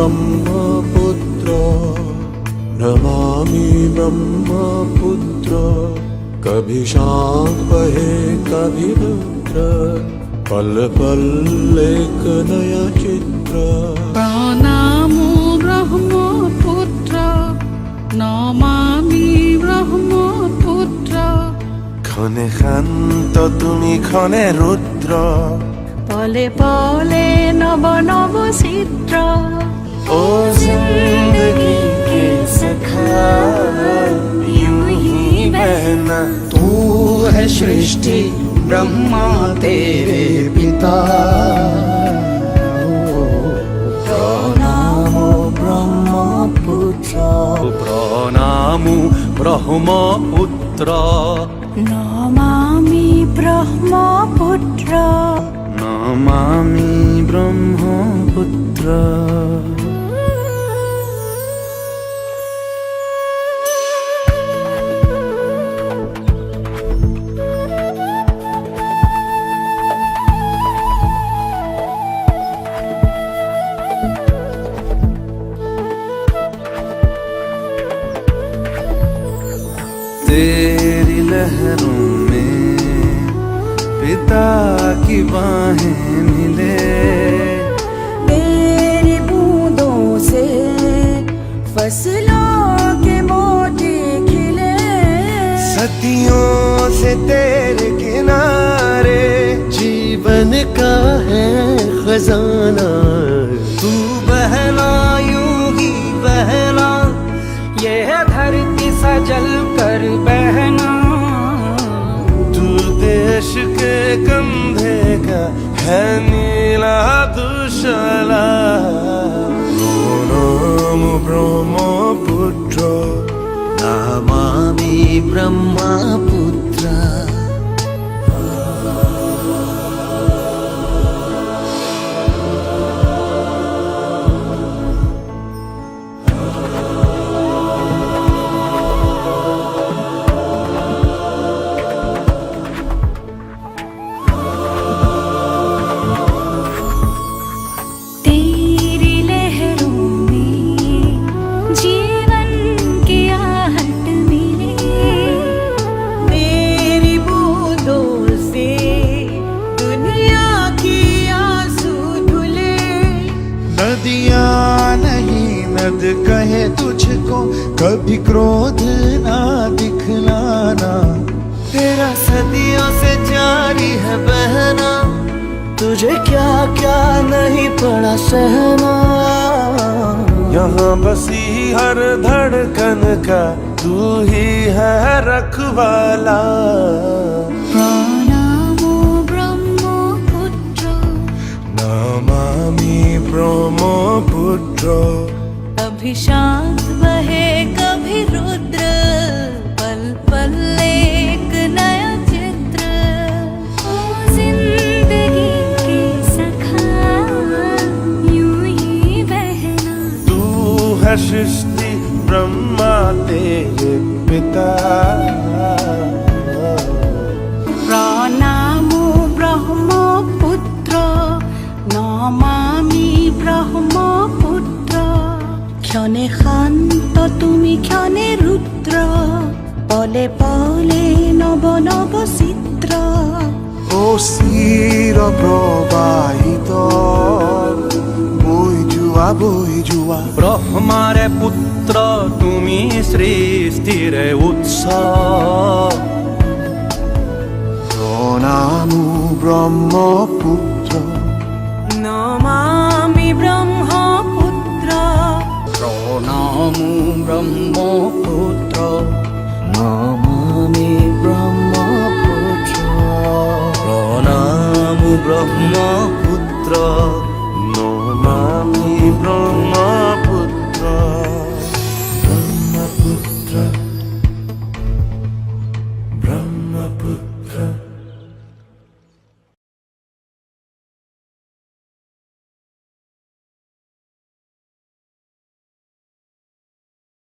ब्रह्मपुत्र नमामि ब्रह्मपुत्र कभी शांत बहे कभी रुद्र पल पल एक नया चित्र प्रणामो ब्रह्मपुत्र नमामि ब्रह्मपुत्र क्षणे शांत तुमी क्षणे रुद्र पले पले नव नव चित्र ओ जिंदगी के सखा यूं ही बहना तू है सृष्टि ब्रह्मा तेरे पिता प्रणामो ब्रह्मपुत्र प्रणामो ब्रह्मपुत्र नमामि ब्रह्मपुत्र नमामि ब्रह्मपुत्र तेरी लहरों में पिता की बाहें मिले तेरी बूंदों से फसलों के मोती खिले सदियों से तेरे किनारे जीवन का है खजाना तू बहना यूं ही बहना ये धरती सजल कर बहना तू देश के कंधे का है नीला दुशाला नमामि ब्रह्मपुत्र नमामि ब्रह्मपुत्र तेरी लहरों में जीवन की आहट मिले तेरी बूंदों से दुनिया की आंसू धुले नदियाँ नहीं नद कहे तुझको कभी क्रोध ना दिखलाना तेरा सदियों से जारी है बहना तुझे क्या क्या नहीं पड़ा सहना यहाँ बसी हर धड़कन का तू ही है रखवाला प्रणामो ब्रह्मपुत्र नमामि ब्रह्मपुत्र कभी शांत बहे कभी रुद्र पल पल एक नया चित्र ओ जिंदगी के सखा यूं ही बहना तू है सृष्टि ब्रह्मा तेरे पिता प्रणामो ब्रह्मपुत्र नमामि ब्रह्मपुत्र क्षणे शांत तुमी क्षणे रुद्र पले पले नव नव चित्र ও চিৰ প্ৰবাহিত বৈ যোৱা ব্রহ্মারে পুত্র তুমি সৃষ্টির উৎস প্ৰণামো ব্ৰহ্মপুত্ৰ नमामि ब्रह्मपुत्र प्रणामो ब्रह्मपुत्र নমামि ব্ৰহ্মপুত্ৰ প্রণাম ব্রহ্ম